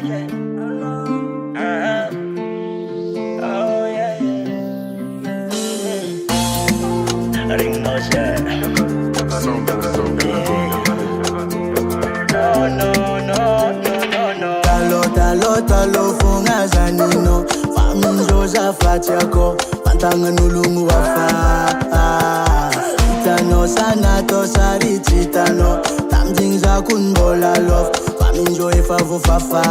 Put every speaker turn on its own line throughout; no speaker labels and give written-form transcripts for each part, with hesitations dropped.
Oh yeah, ring no share. No.
Talo funga zanino Faminjo za fatiako Pantanga nulungu wafa Itano sanato sari chitano Tamjing za kunbola love Faminjo ifavo fafa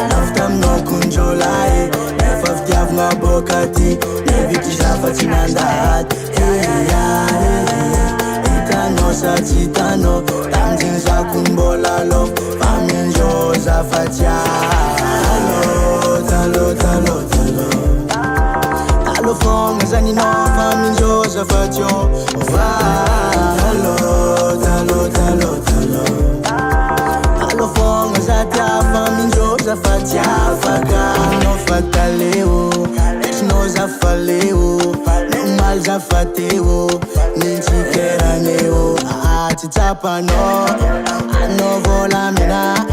Love tam no kunjolai Nefaf diav nga bokati Neviti shafa chinandat Itano sa chitano Tamjing za kunbola love Faminjo za fatia Talo Talo fonga zanino Faminjo za fatio Talo Talo fonga za tia Faminjo za fatia Faka no fataleo Eshno za faleo Normal za fateo Ninchikera neo Chitapa no Ano vola mina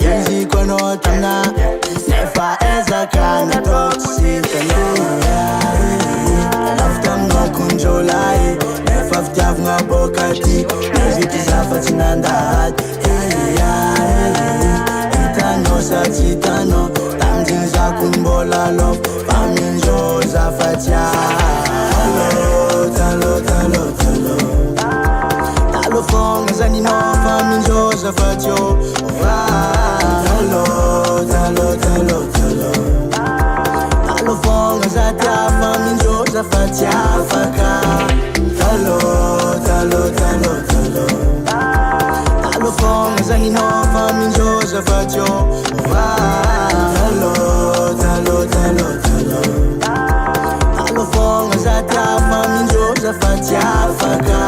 Yenzi kono tamna Nefa eza kana toxic Laftam no kunjolai Nefa ftiaf nga bokati Neviti zafa chinandat Itano sa chitano Tamjin za kunbola love Faminjo za fatia Talo Talo fonga zanino Faminjo za fatio Talo fonga za tia Faminjo za fatia Faka Talo fonga zanino Faminjo za fatio Talo fonga za tia Faminjo za fatia Faka